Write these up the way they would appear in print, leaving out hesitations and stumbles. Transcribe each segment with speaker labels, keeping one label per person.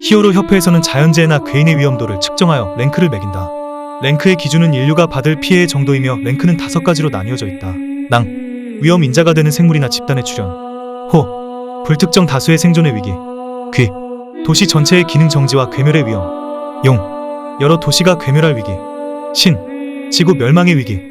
Speaker 1: 히어로 협회에서는 자연재해나 괴인의 위험도를 측정하여 랭크를 매긴다. 랭크의 기준은 인류가 받을 피해의 정도이며 랭크는 5가지로 나뉘어져 있다. 낭, 위험 인자가 되는 생물이나 집단의 출현. 호, 불특정 다수의 생존의 위기. 귀, 도시 전체의 기능 정지와 괴멸의 위험. 용, 여러 도시가 괴멸할 위기. 신, 지구 멸망의 위기.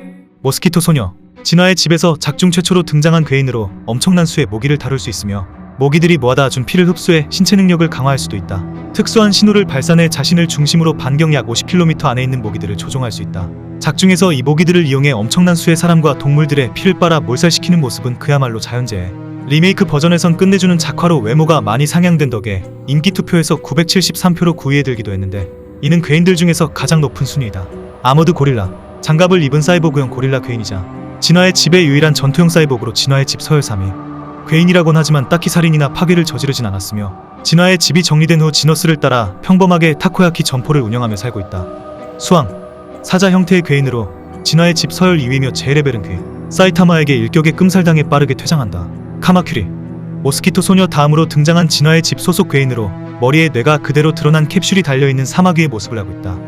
Speaker 1: 모스키토 소녀, 진화의 집에서 작중 최초로 등장한 괴인으로 엄청난 수의 모기를 다룰 수 있으며 모기들이 모아다 준 피를 흡수해 신체 능력을 강화할 수도 있다. 특수한 신호를 발산해 자신을 중심으로 반경 약 50km 안에 있는 모기들을 조종할 수 있다. 작중에서 이 모기들을 이용해 엄청난 수의 사람과 동물들의 피를 빨아 몰살시키는 모습은 그야말로 자연재해. 리메이크 버전에선 끝내주는 작화로 외모가 많이 상향된 덕에 인기 투표에서 973표로 9위에 들기도 했는데 이는 괴인들 중에서 가장 높은 순위이다. 아머드 고릴라, 장갑을 입은 사이보그형 고릴라 괴인이자 진화의 집의 유일한 전투형 사이보그로 진화의 집 서열 3위. 괴인이라곤 하지만 딱히 살인이나 파괴를 저지르진 않았으며 진화의 집이 정리된 후 지너스를 따라 평범하게 타코야키 점포를 운영하며 살고 있다. 수왕, 사자 형태의 괴인으로 진화의 집 서열 2위며 제레벨은 괴 사이타마에게 일격에 끔살당해 빠르게 퇴장한다. 카마큐리, 모스키토 소녀 다음으로 등장한 진화의 집 소속 괴인으로 머리에 뇌가 그대로 드러난 캡슐이 달려있는 사마귀의 모습을 하고 있다.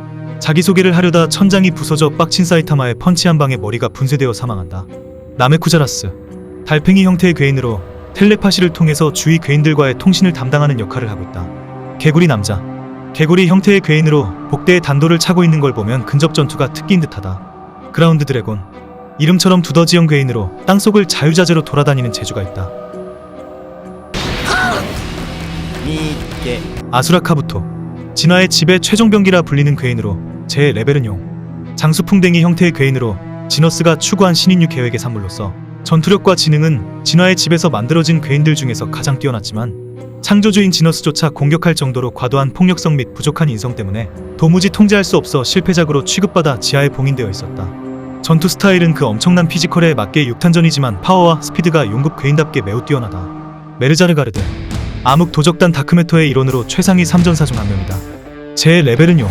Speaker 1: 자기소개를 하려다 천장이 부서져 빡친 사이타마의 펀치 한 방에 머리가 분쇄되어 사망한다. 나메쿠자라스, 달팽이 형태의 괴인으로 텔레파시를 통해서 주위 괴인들과의 통신을 담당하는 역할을 하고 있다. 개구리 남자, 개구리 형태의 괴인으로 복대에 단도를 차고 있는 걸 보면 근접 전투가 특기인 듯하다. 그라운드 드래곤, 이름처럼 두더지형 괴인으로 땅속을 자유자재로 돌아다니는 재주가 있다. 아수라 카부토, 진화의 집의 최종병기라 불리는 괴인으로 제 레벨은 용, 장수풍뎅이 형태의 괴인으로 지너스가 추구한 신인류 계획의 산물로서 전투력과 지능은 진화의 집에서 만들어진 괴인들 중에서 가장 뛰어났지만 창조주인 지너스조차 공격할 정도로 과도한 폭력성 및 부족한 인성 때문에 도무지 통제할 수 없어 실패작으로 취급받아 지하에 봉인되어 있었다. 전투 스타일은 그 엄청난 피지컬에 맞게 6탄전이지만 파워와 스피드가 용급 괴인답게 매우 뛰어나다. 메르자르가르드, 암흑 도적단 다크메터의 일원으로 최상위 3전사 중 한 명이다. 제 레벨은 용,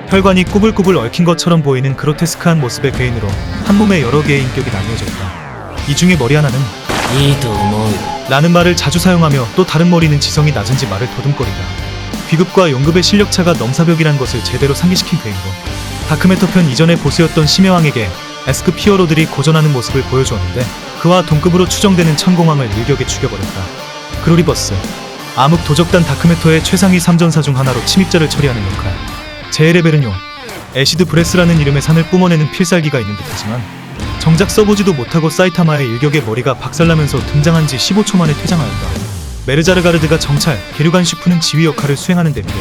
Speaker 1: 혈관이 꾸불꾸불 얽힌 것처럼 보이는 그로테스크한 모습의 괴인으로 한 몸에 여러 개의 인격이 나뉘어져 있다. 이 중에 머리 하나는 라는 말을 자주 사용하며 또 다른 머리는 지성이 낮은지 말을 더듬거리다. 귀급과 용급의 실력차가 넘사벽이란 것을 제대로 상기시킨 괴인으로 다크메터 편 이전의 보스였던 심해왕에게 S급 히어로들이 고전하는 모습을 보여주었는데 그와 동급으로 추정되는 천공왕을 일격에 죽여버렸다. 그로리버스, 암흑 도적단 다크메터의 최상위 3전사 중 하나로 침입자를 처리하는 역할. 제 레벨은 용, 애시드 브레스라는 이름의 산을 뿜어내는 필살기가 있는 듯하지만 정작 써보지도 못하고 사이타마의 일격에 머리가 박살나면서 등장한 지 15초 만에 퇴장하였다. 메르자르가르드가 정찰, 계류관 슈프는 지휘 역할을 수행하는 데비에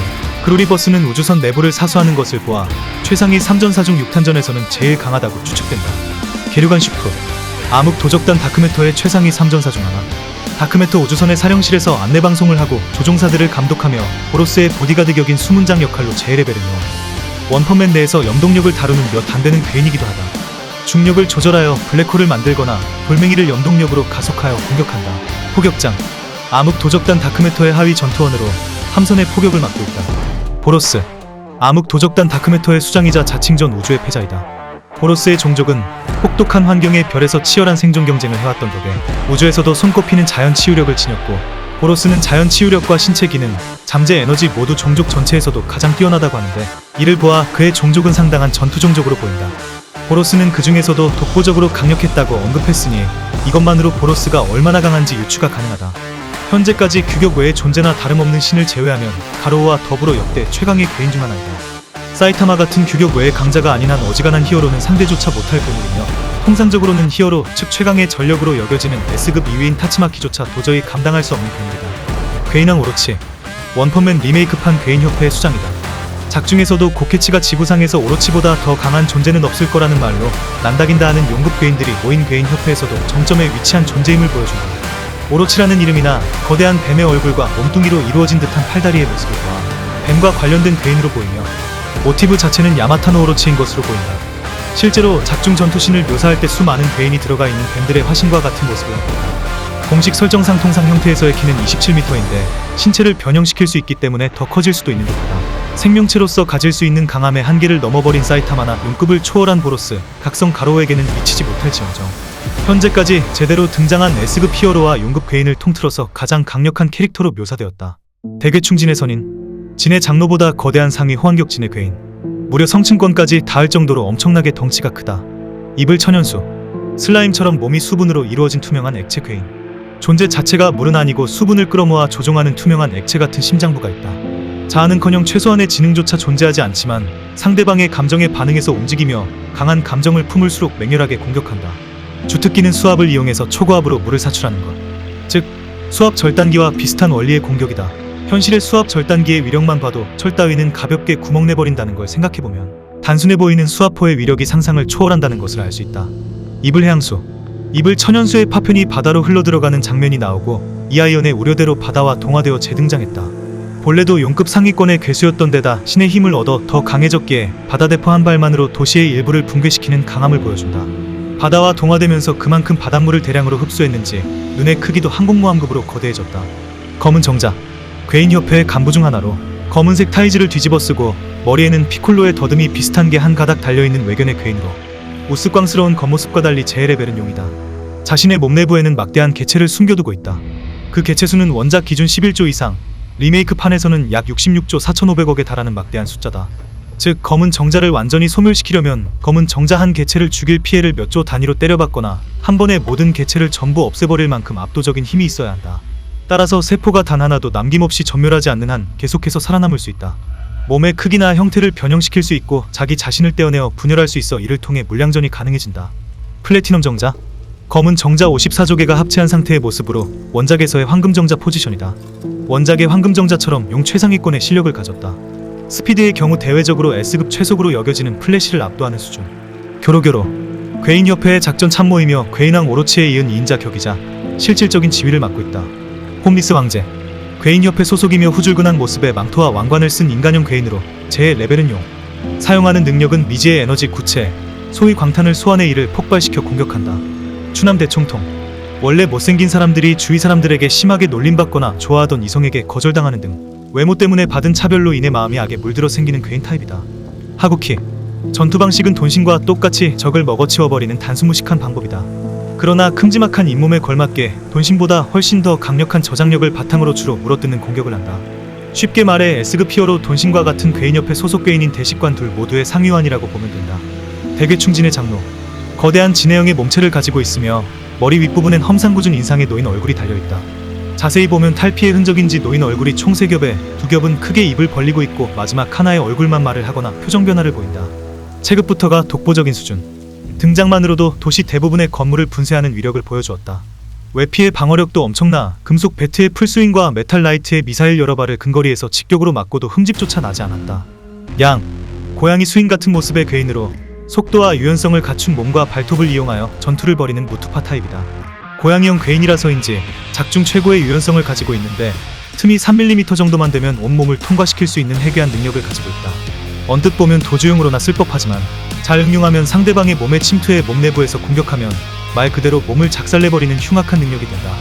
Speaker 1: 그로리버스는 우주선 내부를 사수하는 것을 보아 최상위 3전사 중 6탄전에서는 제일 강하다고 추측된다. 계류관 슈프, 암흑 도적단 다크메터의 최상위 3전사 중 하나. 다크메터 우주선의 사령실에서 안내방송을 하고 조종사들을 감독하며 보로스의 보디가드 격인 수문장 역할로 제레벨은요. 원펀맨 내에서 염동력을 다루는 몇 안되는 괴인이기도 하다. 중력을 조절하여 블랙홀을 만들거나 돌멩이를 염동력으로 가속하여 공격한다. 포격장, 암흑 도적단 다크메터의 하위 전투원으로 함선의 포격을 막고 있다. 보로스, 암흑 도적단 다크메터의 수장이자 자칭전 우주의 패자이다. 보로스의 종족은 혹독한 환경의 별에서 치열한 생존 경쟁을 해왔던 덕에 우주에서도 손꼽히는 자연 치유력을 지녔고 보로스는 자연 치유력과 신체 기능, 잠재 에너지 모두 종족 전체에서도 가장 뛰어나다고 하는데 이를 보아 그의 종족은 상당한 전투 종족으로 보인다. 보로스는 그 중에서도 독보적으로 강력했다고 언급했으니 이것만으로 보로스가 얼마나 강한지 유추가 가능하다. 현재까지 규격 외의 존재나 다름없는 신을 제외하면 가로우와 더불어 역대 최강의 괴인 중 하나이다. 사이타마 같은 규격 외의 강자가 아닌 한 어지간한 히어로는 상대조차 못할 괴물이며 통상적으로는 히어로 즉 최강의 전력으로 여겨지는 S급 2위인 타츠마키조차 도저히 감당할 수 없는 괴물이다. 괴인왕 오로치, 원펀맨 리메이크판 괴인협회의 수장이다. 작중에서도 고케치가 지구상에서 오로치보다 더 강한 존재는 없을 거라는 말로 난다긴다 하는 용급 괴인들이 모인 괴인협회에서도 정점에 위치한 존재임을 보여준다. 오로치라는 이름이나 거대한 뱀의 얼굴과 몸뚱이로 이루어진 듯한 팔다리의 모습을 보아 뱀과 관련된 괴인으로 보이며 모티브 자체는 야마타노 오로치인 것으로 보인다. 실제로 작중 전투신을 묘사할 때 수많은 괴인이 들어가 있는 뱀들의 화신과 같은 모습을 합니다. 공식 설정상 통상 형태에서의 키는 27m인데 신체를 변형시킬 수 있기 때문에 더 커질 수도 있는 듯하다. 생명체로서 가질 수 있는 강함의 한계를 넘어버린 사이타마나 용급을 초월한 보로스, 각성 가로우에게는 미치지 못할지언정 현재까지 제대로 등장한 S급 히어로와 용급 괴인을 통틀어서 가장 강력한 캐릭터로 묘사되었다. 대괴충진의 선인, 진의 장로보다 거대한 상위 호환격 진의 괴인. 무려 성층권까지 닿을 정도로 엄청나게 덩치가 크다. 입을 천연수. 슬라임처럼 몸이 수분으로 이루어진 투명한 액체 괴인. 존재 자체가 물은 아니고 수분을 끌어모아 조종하는 투명한 액체 같은 심장부가 있다. 자아는커녕 최소한의 지능조차 존재하지 않지만 상대방의 감정에 반응해서 움직이며 강한 감정을 품을수록 맹렬하게 공격한다. 주특기는 수압을 이용해서 초고압으로 물을 사출하는 것. 즉, 수압 절단기와 비슷한 원리의 공격이다. 현실의 수압 절단기의 위력만 봐도 철 따위는 가볍게 구멍 내버린다는 걸 생각해보면 단순해 보이는 수압포의 위력이 상상을 초월한다는 것을 알 수 있다. 이불 해양수. 이불 천연수의 파편이 바다로 흘러들어가는 장면이 나오고 이아이언의 우려대로 바다와 동화되어 재등장했다. 본래도 용급 상위권의 괴수였던 데다 신의 힘을 얻어 더 강해졌기에 바다대포 한 발만으로 도시의 일부를 붕괴시키는 강함을 보여준다. 바다와 동화되면서 그만큼 바닷물을 대량으로 흡수했는지 눈의 크기도 항공모함급으로 거대해졌다. 검은 정자. 괴인협회의 간부 중 하나로 검은색 타이즈를 뒤집어 쓰고 머리에는 피콜로의 더듬이 비슷한 게 한 가닥 달려있는 외견의 괴인으로 우스꽝스러운 겉모습과 달리 제 레벨은 용이다. 자신의 몸 내부에는 막대한 개체를 숨겨두고 있다. 그 개체수는 원작 기준 11조 이상, 리메이크판에서는 약 66조 4,500억에 달하는 막대한 숫자다. 즉 검은 정자를 완전히 소멸시키려면 검은 정자 한 개체를 죽일 피해를 몇 조 단위로 때려박거나 한 번에 모든 개체를 전부 없애버릴 만큼 압도적인 힘이 있어야 한다. 따라서 세포가 단 하나도 남김없이 전멸하지 않는 한 계속해서 살아남을 수 있다. 몸의 크기나 형태를 변형시킬 수 있고 자기 자신을 떼어내어 분열할 수 있어 이를 통해 물량전이 가능해진다. 플래티넘 정자. 검은 정자 54조개가 합체한 상태의 모습으로 원작에서의 황금 정자 포지션이다. 원작의 황금 정자처럼 용 최상위권의 실력을 가졌다. 스피드의 경우 대외적으로 S급 최속으로 여겨지는 플래시를 압도하는 수준. 교로교로. 괴인협회의 작전 참모이며 괴인왕 오로치에 이은 2인자 격이자 실질적인 지휘를 맡고 있다. 홈리스 황제. 괴인협회 소속이며 후줄근한 모습에 망토와 왕관을 쓴 인간형 괴인으로 제 레벨은 용. 사용하는 능력은 미지의 에너지 구체, 소위 광탄을 소환해 이를 폭발시켜 공격한다. 추남 대총통. 원래 못생긴 사람들이 주위 사람들에게 심하게 놀림받거나 좋아하던 이성에게 거절당하는 등 외모 때문에 받은 차별로 인해 마음이 악에 물들어 생기는 괴인 타입이다. 하구키. 전투 방식은 돈신과 똑같이 적을 먹어치워버리는 단순무식한 방법이다. 그러나 큼지막한 잇몸에 걸맞게 돈신보다 훨씬 더 강력한 저장력을 바탕으로 주로 물어뜯는 공격을 한다. 쉽게 말해 S급 히어로 돈신과 같은 괴인협회 소속 괴인인 대식관 둘 모두의 상위완이라고 보면 된다. 대괴충진의 장로. 거대한 진해형의 몸체를 가지고 있으며 머리 윗부분엔 험상궂은 인상에 놓인 얼굴이 달려있다. 자세히 보면 탈피의 흔적인지 놓인 얼굴이 총 3겹에 2겹은 크게 입을 벌리고 있고 마지막 하나의 얼굴만 말을 하거나 표정 변화를 보인다. 체급부터가 독보적인 수준. 등장만으로도 도시 대부분의 건물을 분쇄하는 위력을 보여주었다. 외피의 방어력도 엄청나 금속 배트의 풀스윙과 메탈 라이트의 미사일 여러 발을 근거리에서 직격으로 맞고도 흠집조차 나지 않았다. 양. 고양이 수인 같은 모습의 괴인으로 속도와 유연성을 갖춘 몸과 발톱을 이용하여 전투를 벌이는 무투파 타입이다. 고양이형 괴인이라서인지 작중 최고의 유연성을 가지고 있는데 틈이 3mm 정도만 되면 온몸을 통과시킬 수 있는 해괴한 능력을 가지고 있다. 언뜻 보면 도주용으로나 쓸 법하지만 잘 응용하면 상대방의 몸에 침투해 몸 내부에서 공격하면 말 그대로 몸을 작살내버리는 흉악한 능력이 된다.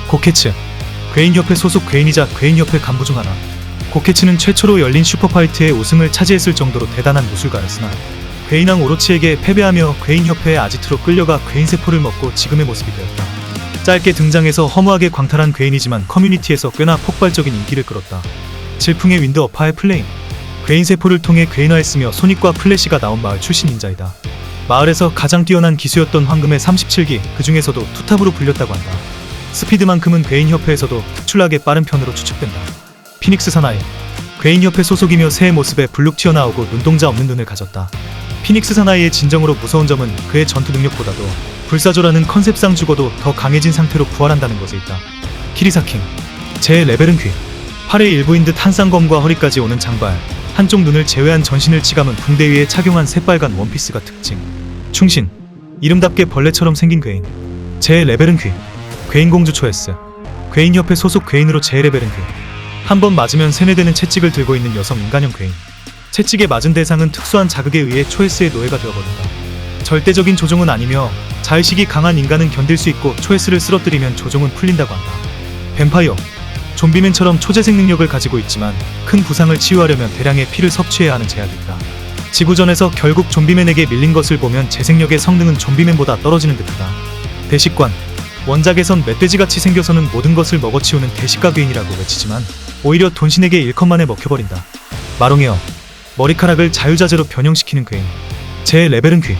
Speaker 1: 고케츠. 괴인협회 소속 괴인이자 괴인협회 간부 중 하나. 고케츠는 최초로 열린 슈퍼파이트의 우승을 차지했을 정도로 대단한 무술가였으나 괴인왕 오로치에게 패배하며 괴인협회의 아지트로 끌려가 괴인세포를 먹고 지금의 모습이 되었다. 짧게 등장해서 허무하게 광탈한 괴인이지만 커뮤니티에서 꽤나 폭발적인 인기를 끌었다. 질풍의 윈드 어파의 플레임. 괴인세포를 통해 괴인화했으며 소닉과 플래시가 나온 마을 출신 닌자이다. 마을에서 가장 뛰어난 기수였던 황금의 37기, 그 중에서도 투탑으로 불렸다고 한다. 스피드만큼은 괴인협회에서도 특출나게 빠른 편으로 추측된다. 피닉스 사나이. 괴인협회 소속이며 새의 모습에 불룩 튀어나오고 눈동자 없는 눈을 가졌다. 피닉스 사나이의 진정으로 무서운 점은 그의 전투 능력보다도 불사조라는 컨셉상 죽어도 더 강해진 상태로 부활한다는 것에 있다. 키리사킹. 제 레벨은 귀. 팔의 일부인 듯 한 쌍검과 허리까지 오는 장발, 한쪽 눈을 제외한 전신을 치감은 붕대 위에 착용한 새빨간 원피스가 특징. 충신. 이름답게 벌레처럼 생긴 괴인. 제 레벨은 귀. 괴인공주 초에스. 괴인협회 소속 괴인으로 제 레벨은 귀. 한 번 맞으면 세뇌되는 채찍을 들고 있는 여성 인간형 괴인. 채찍에 맞은 대상은 특수한 자극에 의해 초에스의 노예가 되어버린다. 절대적인 조종은 아니며 자의식이 강한 인간은 견딜 수 있고 초에스를 쓰러뜨리면 조종은 풀린다고 한다. 뱀파이어. 좀비맨처럼 초재생 능력을 가지고 있지만 큰 부상을 치유하려면 대량의 피를 섭취해야 하는 제약이 있다. 지구전에서 결국 좀비맨에게 밀린 것을 보면 재생력의 성능은 좀비맨보다 떨어지는 듯하다. 대식관. 원작에선 멧돼지같이 생겨서는 모든 것을 먹어치우는 대식가 괴인이라고 외치지만 오히려 돈신에게 일컷만에 먹혀버린다. 마롱에어 머리카락을 자유자재로 변형시키는 괴인. 제 레벨은 귀.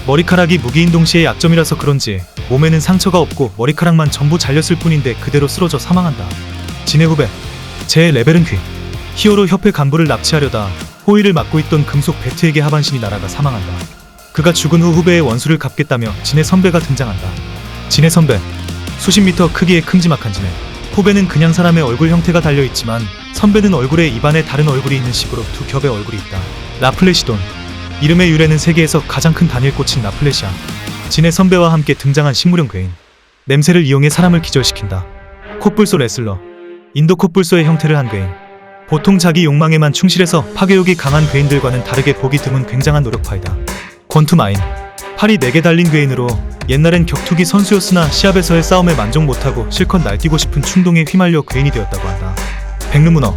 Speaker 1: 머리카락이 무기인 동시에 약점이라서 그런지 몸에는 상처가 없고 머리카락만 전부 잘렸을 뿐인데 그대로 쓰러져 사망한다. 진의 후배 제 레벨은 귀. 히어로 협회 간부를 납치하려다 호위를 맡고 있던 금속 배트에게 하반신이 날아가 사망한다. 그가 죽은 후 후배의 원수를 갚겠다며 진의 선배가 등장한다. 진의 선배 수십 미터 크기의 큼지막한 진의 후배는 그냥 사람의 얼굴 형태가 달려있지만 선배는 얼굴에 입안에 다른 얼굴이 있는 식으로 두 겹의 얼굴이 있다. 라플래시돈 이름의 유래는 세계에서 가장 큰 단일 꽃인 라플래시아. 진의 선배와 함께 등장한 식물형 괴인. 냄새를 이용해 사람을 기절시킨다. 콧불소 레슬러 인도 콧불소의 형태를 한 괴인. 보통 자기 욕망에만 충실해서 파괴욕이 강한 괴인들과는 다르게 보기 드문 굉장한 노력파이다. 권투마인 팔이 4개 달린 괴인으로 옛날엔 격투기 선수였으나 시합에서의 싸움에 만족 못하고 실컷 날뛰고 싶은 충동에 휘말려 괴인이 되었다고 한다. 백루문어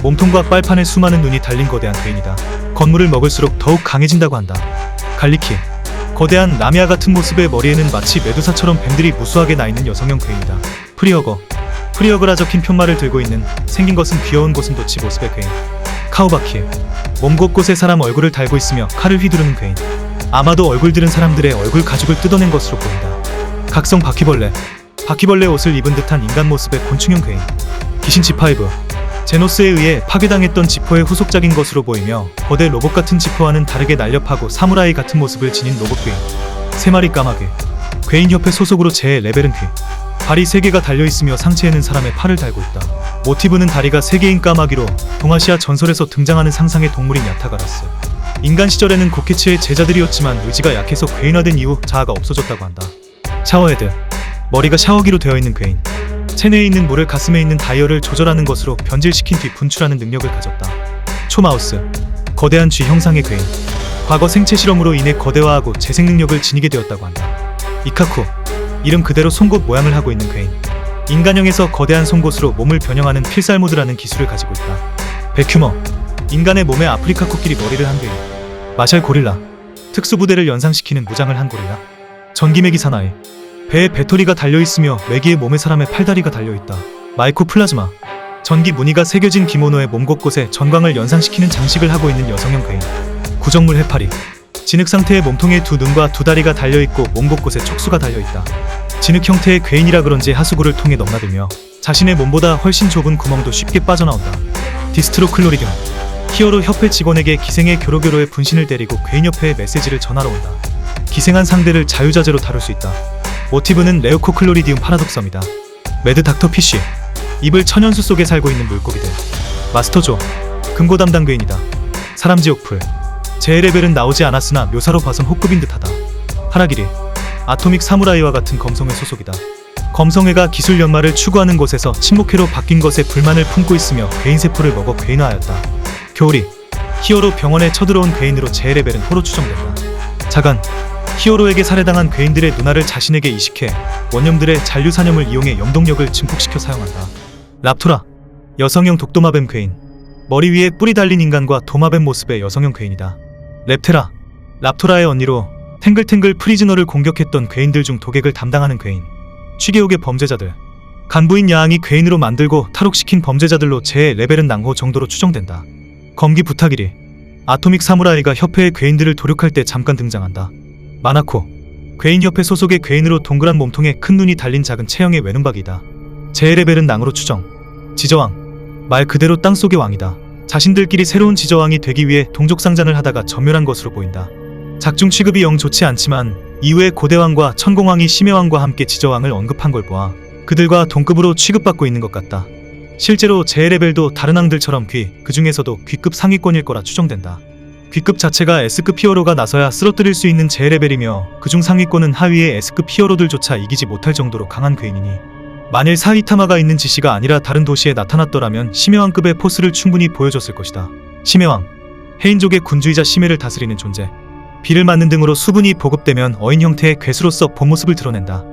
Speaker 1: 몸통과 빨판에 수많은 눈이 달린 거대한 괴인이다. 건물을 먹을수록 더욱 강해진다고 한다. 갈리키 거대한 라미아 같은 모습의 머리에는 마치 메두사처럼 뱀들이 무수하게 나있는 여성형 괴인이다. 프리어거 프리어거라 적힌 편말을 들고 있는 생긴 것은 귀여운 고슴도치 모습의 괴인. 카우바키 몸 곳곳에 사람 얼굴을 달고 있으며 칼을 휘두르는 괴인. 아마도 얼굴 들은 사람들의 얼굴 가죽을 뜯어낸 것으로 보인다. 각성 바퀴벌레 바퀴벌레 옷을 입은 듯한 인간 모습의 곤충형 괴인. 귀신 지파이브 제노스에 의해 파괴당했던 지포의 후속작인 것으로 보이며 거대 로봇 같은 지포와는 다르게 날렵하고 사무라이 같은 모습을 지닌 로봇 괴인. 3마리 까마귀 괴인협회 소속으로 제 레벨은 귀. 발이 3개가 달려있으며 상체에는 사람의 팔을 달고 있다. 모티브는 다리가 3개인 까마귀로 동아시아 전설에서 등장하는 상상의 동물인 야타가라스. 인간 시절에는 고케츠의 제자들이었지만 의지가 약해서 괴인화된 이후 자아가 없어졌다고 한다. 샤워헤드 머리가 샤워기로 되어 있는 괴인. 체내에 있는 물을 가슴에 있는 다이얼을 조절하는 것으로 변질시킨 뒤 분출하는 능력을 가졌다. 초마우스 거대한 쥐 형상의 괴인. 과거 생체 실험으로 인해 거대화하고 재생 능력을 지니게 되었다고 한다. 이카쿠 이름 그대로 송곳 모양을 하고 있는 괴인. 인간형에서 거대한 송곳으로 몸을 변형하는 필살모드라는 기술을 가지고 있다. 백휴머 인간의 몸에 아프리카 코끼리 머리를 한 괴인. 마샬 고릴라 특수부대를 연상시키는 무장을 한 고릴라. 전기매기 사나이 배에 배터리가 달려있으며 매기의 몸에 사람의 팔다리가 달려있다. 마이코 플라즈마 전기 무늬가 새겨진 기모노의 몸 곳곳에 전광을 연상시키는 장식을 하고 있는 여성형 괴인. 구정물 해파리 진흙 상태의 몸통에 두 눈과 두 다리가 달려있고 몸 곳곳에 촉수가 달려있다. 진흙 형태의 괴인이라 그런지 하수구를 통해 넘나들며 자신의 몸보다 훨씬 좁은 구멍도 쉽게 빠져나온다. 디스트로클로리듐 히어로 협회 직원에게 기생의 교로교로의 분신을 데리고 괴인협회에 메시지를 전하러 온다. 기생한 상대를 자유자재로 다룰 수 있다. 모티브는 레오코클로리디움 파라독섬이다. 매드 닥터 피쉬 이불 천연수 속에 살고 있는 물고기들. 마스터조 금고 담당 괴인이다. 사람지옥풀 제 레벨은 나오지 않았으나 묘사로 봐선 호급인 듯하다. 하라기리 아토믹 사무라이와 같은 검성회 소속이다. 검성회가 기술 연마를 추구하는 곳에서 침묵회로 바뀐 것에 불만을 품고 있으며 괴인세포를 먹어 괴인화하였다. 교리 히어로 병원에 쳐들어온 괴인으로 제 레벨은 호로 추정된다. 자간 히어로에게 살해당한 괴인들의 누나를 자신에게 이식해 원념들의 잔류산염을 이용해 염동력을 증폭시켜 사용한다. 랍토라 여성형 독도마뱀 괴인 머리 위에 뿔이 달린 인간과 도마뱀 모습의 여성형 괴인이다. 랩테라 랍토라의 언니로 탱글탱글 프리즈너를 공격했던 괴인들 중 도객을 담당하는 괴인. 취계옥의 범죄자들 간부인 야앙이 괴인으로 만들고 탈옥시킨 범죄자들로 제 레벨은 낭호 정도로 추정된다. 검기 부타기리 아토믹 사무라이가 협회의 괴인들을 도륙할 때 잠깐 등장한다. 마나코 괴인협회 소속의 괴인으로 동그란 몸통에 큰 눈이 달린 작은 체형의 외눈박이다. 제 레벨은 낭으로 추정. 지저왕 말 그대로 땅속의 왕이다. 자신들끼리 새로운 지저왕이 되기 위해 동족상잔을 하다가 전멸한 것으로 보인다. 작중 취급이 영 좋지 않지만 이후에 고대왕과 천공왕이 심해왕과 함께 지저왕을 언급한 걸 보아 그들과 동급으로 취급받고 있는 것 같다. 실제로 제 레벨도 다른 왕들처럼 그 중에서도 귀급 상위권일 거라 추정된다. 귀급 자체가 S급 히어로가 나서야 쓰러뜨릴 수 있는 제 레벨이며 그중 상위권은 하위의 S급 히어로들조차 이기지 못할 정도로 강한 괴인이니 만일 사이타마가 있는 지시가 아니라 다른 도시에 나타났더라면 심해왕급의 포스를 충분히 보여줬을 것이다. 심해왕 해인족의 군주이자 심해를 다스리는 존재. 비를 맞는 등으로 수분이 보급되면 어인 형태의 괴수로서 본모습을 드러낸다.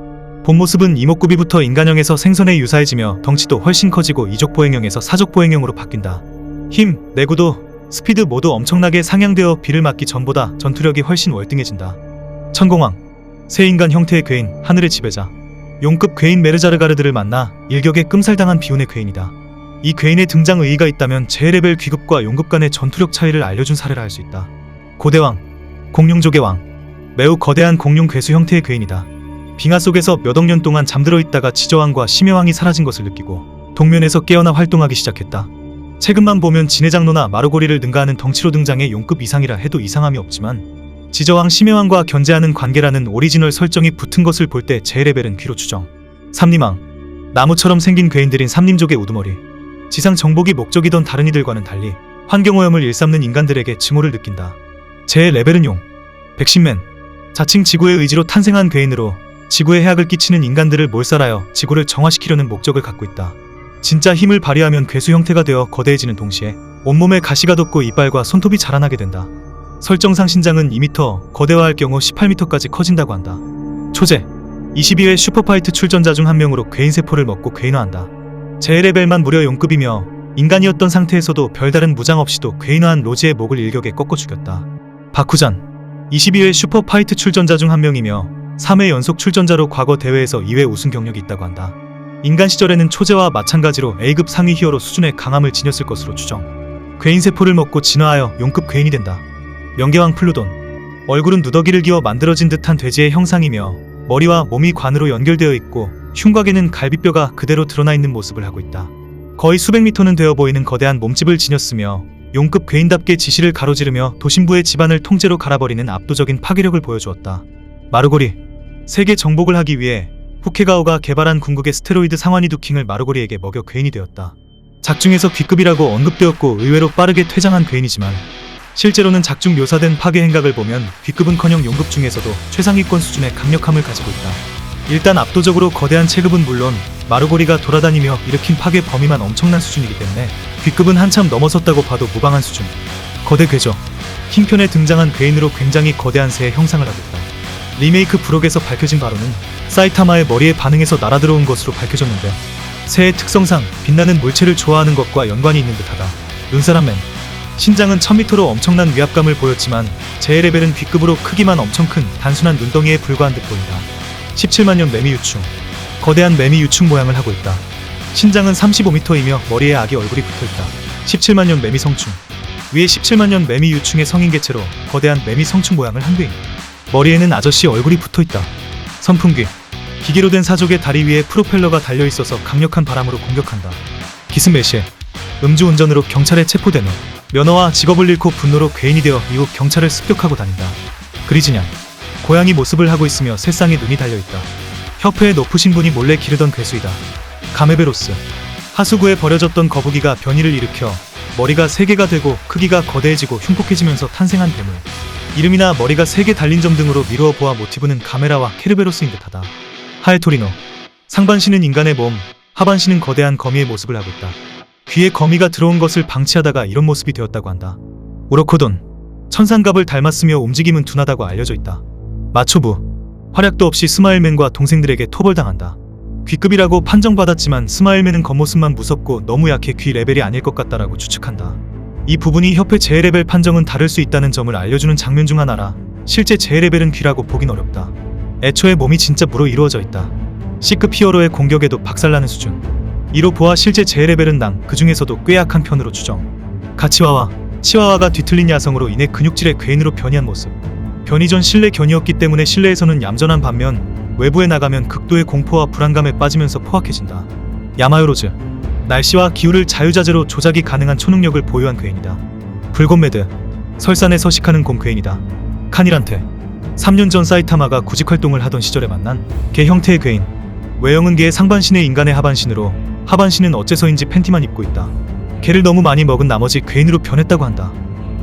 Speaker 1: 본모습은 이목구비부터 인간형에서 생선에 유사해지며 덩치도 훨씬 커지고 이족보행형에서 사족보행형으로 바뀐다. 힘, 내구도, 스피드 모두 엄청나게 상향되어 비를 맞기 전보다 전투력이 훨씬 월등해진다. 천공왕 새인간 형태의 괴인, 하늘의 지배자. 용급 괴인 메르자르가르드를 만나 일격에 끔살당한 비운의 괴인이다. 이 괴인의 등장 의의가 있다면 제레벨 귀급과 용급 간의 전투력 차이를 알려준 사례라 할 수 있다. 고대왕, 공룡족의 왕, 매우 거대한 공룡 괴수 형태의 괴인이다. 빙하 속에서 몇 억 년 동안 잠들어 있다가 지저왕과 심해왕이 사라진 것을 느끼고 동면에서 깨어나 활동하기 시작했다. 최근만 보면 진해장로나 마루고리를 능가하는 덩치로 등장해 용급 이상이라 해도 이상함이 없지만 지저왕 심해왕과 견제하는 관계라는 오리지널 설정이 붙은 것을 볼 때 제레벨은 귀로 추정. 삼림왕, 나무처럼 생긴 괴인들인 삼림족의 우두머리. 지상 정복이 목적이던 다른 이들과는 달리 환경오염을 일삼는 인간들에게 증오를 느낀다. 제레벨은 용, 백신맨, 자칭 지구의 의지로 탄생한 괴인으로 지구에 해악을 끼치는 인간들을 몰살하여 지구를 정화시키려는 목적을 갖고 있다. 진짜 힘을 발휘하면 괴수 형태가 되어 거대해지는 동시에 온몸에 가시가 돋고 이빨과 손톱이 자라나게 된다. 설정상 신장은 2m, 거대화할 경우 18m까지 커진다고 한다. 초제, 22회 슈퍼파이트 출전자 중 한 명으로 괴인세포를 먹고 괴인화한다. 제레벨만 무려 용급이며 인간이었던 상태에서도 별다른 무장 없이도 괴인화한 로지의 목을 일격에 꺾어 죽였다. 바쿠잔, 22회 슈퍼파이트 출전자 중 한 명이며 3회 연속 출전자로 과거 대회에서 2회 우승 경력이 있다고 한다. 인간 시절에는 초제와 마찬가지로 A급 상위 히어로 수준의 강함을 지녔을 것으로 추정. 괴인세포를 먹고 진화하여 용급 괴인이 된다. 명계왕 플루돈, 얼굴은 누더기를 기어 만들어진 듯한 돼지의 형상이며 머리와 몸이 관으로 연결되어 있고 흉곽에는 갈비뼈가 그대로 드러나 있는 모습을 하고 있다. 거의 수백 미터는 되어 보이는 거대한 몸집을 지녔으며 용급 괴인답게 지시를 가로지르며 도심부의 집안을 통째로 갈아버리는 압도적인 파괴력을 보여주었다. 마루고리, 세계 정복을 하기 위해 후케가오가 개발한 궁극의 스테로이드 상완이 두킹을 마루고리에게 먹여 괴인이 되었다. 작중에서 귀급이라고 언급되었고 의외로 빠르게 퇴장한 괴인이지만 실제로는 작중 묘사된 파괴 행각을 보면 귀급은커녕 용급 중에서도 최상위권 수준의 강력함을 가지고 있다. 일단 압도적으로 거대한 체급은 물론 마루고리가 돌아다니며 일으킨 파괴 범위만 엄청난 수준이기 때문에 귀급은 한참 넘어섰다고 봐도 무방한 수준. 거대 괴조, 킹편에 등장한 괴인으로 굉장히 거대한 새의 형상을 하고 있다. 리메이크 브록에서 밝혀진 바로는 사이타마의 머리에 반응해서 날아들어온 것으로 밝혀졌는데 새의 특성상 빛나는 물체를 좋아하는 것과 연관이 있는 듯하다. 눈사람맨, 신장은 1000m로 엄청난 위압감을 보였지만 제레벨은 B급으로 크기만 엄청 큰 단순한 눈덩이에 불과한 듯 보인다. 17만년 매미 유충, 거대한 매미 유충 모양을 하고 있다. 신장은 35m이며 머리에 아기 얼굴이 붙어있다. 17만년 매미 성충, 위에 17만년 매미 유충의 성인 개체로 거대한 매미 성충 모양을 한 괴인. 머리에는 아저씨 얼굴이 붙어있다. 선풍기, 기계로 된 사족의 다리 위에 프로펠러가 달려있어서 강력한 바람으로 공격한다. 기스메시에, 음주운전으로 경찰에 체포된 후 면허와 직업을 잃고 분노로 괴인이 되어 이후 경찰을 습격하고 다닌다. 그리즈냥, 고양이 모습을 하고 있으며 새쌍에 눈이 달려있다. 협회의 높으신 분이 몰래 기르던 괴수이다. 가메베로스, 하수구에 버려졌던 거북이가 변이를 일으켜 머리가 3개가 되고 크기가 거대해지고 흉폭해지면서 탄생한 괴물. 이름이나 머리가 3개 달린 점 등으로 미루어 보아 모티브는 가메라와 케르베로스인 듯하다. 하에토리노, 상반신은 인간의 몸, 하반신은 거대한 거미의 모습을 하고 있다. 귀에 거미가 들어온 것을 방치하다가 이런 모습이 되었다고 한다. 우로코돈, 천상갑을 닮았으며 움직임은 둔하다고 알려져 있다. 마초부, 활약도 없이 스마일맨과 동생들에게 토벌당한다. 귀급이라고 판정받았지만 스마일맨은 겉모습만 무섭고 너무 약해 귀 레벨이 아닐 것 같다라고 추측한다. 이 부분이 협회 제레벨 판정은 다를 수 있다는 점을 알려주는 장면 중 하나라 실제 제레벨은 귀라고 보긴 어렵다. 애초에 몸이 진짜 무로 이루어져 있다. C급 히어로의 공격에도 박살나는 수준. 이로 보아 실제 제레벨은 그 중에서도 꽤 약한 편으로 추정. 가치와와, 치와와가 뒤틀린 야성으로 인해 근육질의 괴인으로 변이한 모습. 변이 전 실내 견이었기 때문에 실내에서는 얌전한 반면 외부에 나가면 극도의 공포와 불안감에 빠지면서 포악해진다. 야마요로즈, 날씨와 기후를 자유자재로 조작이 가능한 초능력을 보유한 괴인이다. 불곰매드, 설산에 서식하는 곰 괴인이다. 카니란테, 3년 전 사이타마가 구직 활동을 하던 시절에 만난 개 형태의 괴인. 외형은 개의 상반신의 인간의 하반신으로 하반신은 어째서인지 팬티만 입고 있다. 개를 너무 많이 먹은 나머지 괴인으로 변했다고 한다.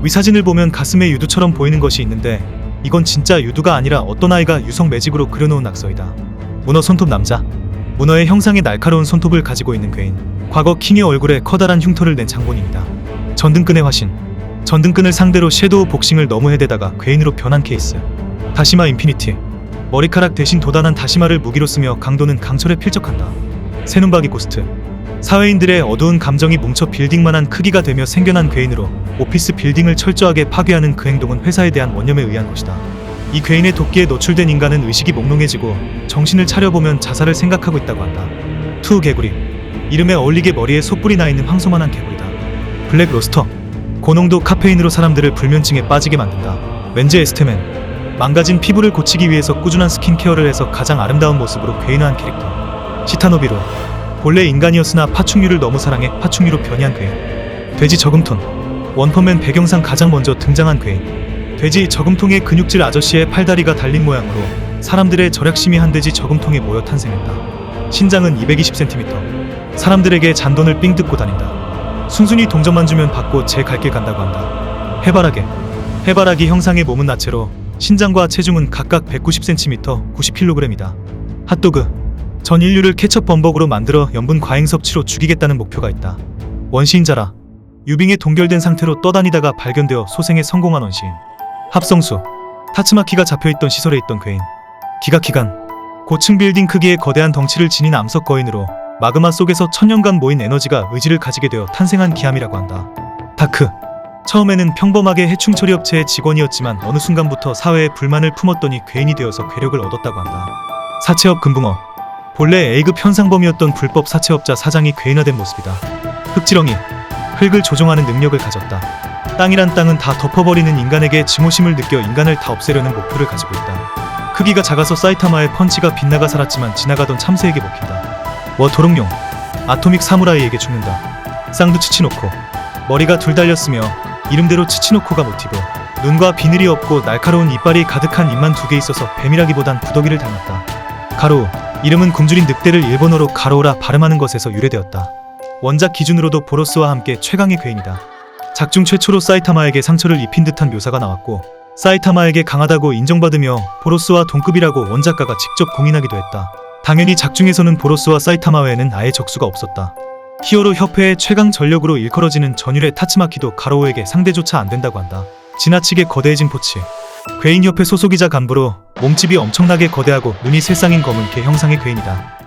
Speaker 1: 위사진을 보면 가슴에 유두처럼 보이는 것이 있는데 이건 진짜 유두가 아니라 어떤 아이가 유성 매직으로 그려놓은 낙서이다. 문어 손톱 남자, 문어의 형상의 날카로운 손톱을 가지고 있는 괴인. 과거 킹의 얼굴에 커다란 흉터를 낸 장본인이다. 전등끈의 화신, 전등끈을 상대로 섀도우 복싱을 너무 해대다가 괴인으로 변한 케이스. 다시마 인피니티, 머리카락 대신 도단한 다시마를 무기로 쓰며 강도는 강철에 필적한다. 새눈박이 고스트, 사회인들의 어두운 감정이 뭉쳐 빌딩만한 크기가 되며 생겨난 괴인으로 오피스 빌딩을 철저하게 파괴하는 그 행동은 회사에 대한 원념에 의한 것이다. 이 괴인의 도끼에 노출된 인간은 의식이 몽롱해지고 정신을 차려보면 자살을 생각하고 있다고 한다. 투 개구리, 이름에 어울리게 머리에 솥불이 나 있는 황소만한 개구리다. 블랙 로스터. 고농도 카페인으로 사람들을 불면증에 빠지게 만든다. 왠지 에스테맨. 망가진 피부를 고치기 위해서 꾸준한 스킨케어를 해서 가장 아름다운 모습으로 괴인화한 캐릭터. 시타노비로. 본래 인간이었으나 파충류를 너무 사랑해 파충류로 변이한 괴인. 돼지 저금통. 원펀맨 배경상 가장 먼저 등장한 괴인. 돼지 저금통의 근육질 아저씨의 팔다리가 달린 모양으로 사람들의 절약심이 한 돼지 저금통에 모여 탄생했다. 신장은 220cm. 사람들에게 잔돈을 삥 뜯고 다닌다. 순순히 동전만 주면 받고 제 갈 길 간다고 한다. 해바라기. 해바라기 형상의 몸은 나체로 신장과 체중은 각각 190cm, 90kg이다. 핫도그. 전 인류를 케첩 범벅으로 만들어 염분 과잉 섭취로 죽이겠다는 목표가 있다. 원시인자라. 유빙에 동결된 상태로 떠다니다가 발견되어 소생에 성공한 원시인. 합성수. 타츠마키가 잡혀있던 시설에 있던 괴인. 기가키간. 고층 빌딩 크기의 거대한 덩치를 지닌 암석 거인으로 마그마 속에서 천년간 모인 에너지가 의지를 가지게 되어 탄생한 기암이라고 한다. 다크. 처음에는 평범하게 해충 처리 업체의 직원이었지만 어느 순간부터 사회에 불만을 품었더니 괴인이 되어서 괴력을 얻었다고 한다. 사채업 금붕어. 본래 A급 현상범이었던 불법 사채업자 사장이 괴인화된 모습이다. 흙지렁이. 흙을 조종하는 능력을 가졌다. 땅이란 땅은 다 덮어버리는 인간에게 증오심을 느껴 인간을 다 없애려는 목표를 가지고 있다. 크기가 작아서 사이타마의 펀치가 빗나가 살았지만 지나가던 참새에게 먹힌다. 도롱뇽. 아토믹 사무라이에게 죽는다. 쌍두 치치노코. 머리가 둘 달렸으며 이름대로 치치노코가 모티브. 눈과 비늘이 없고 날카로운 이빨이 가득한 입만 2개 있어서 뱀이라기보단 구더기를 닮았다. 가로우. 이름은 굶주린 늑대를 일본어로 가로우라 발음하는 것에서 유래되었다. 원작 기준으로도 보로스와 함께 최강의 괴인이다. 작중 최초로 사이타마에게 상처를 입힌 듯한 묘사가 나왔고 사이타마에게 강하다고 인정받으며 보로스와 동급이라고 원작가가 직접 공인하기도 했다. 당연히 작중에서는 보로스와 사이타마 외에는 아예 적수가 없었다. 히어로 협회의 최강 전력으로 일컬어지는 전율의 타츠마키도 가로우에게 상대조차 안 된다고 한다. 지나치게 거대해진 포치. 괴인협회 소속이자 간부로 몸집이 엄청나게 거대하고 눈이 새쌍인 검은 개 형상의 괴인이다.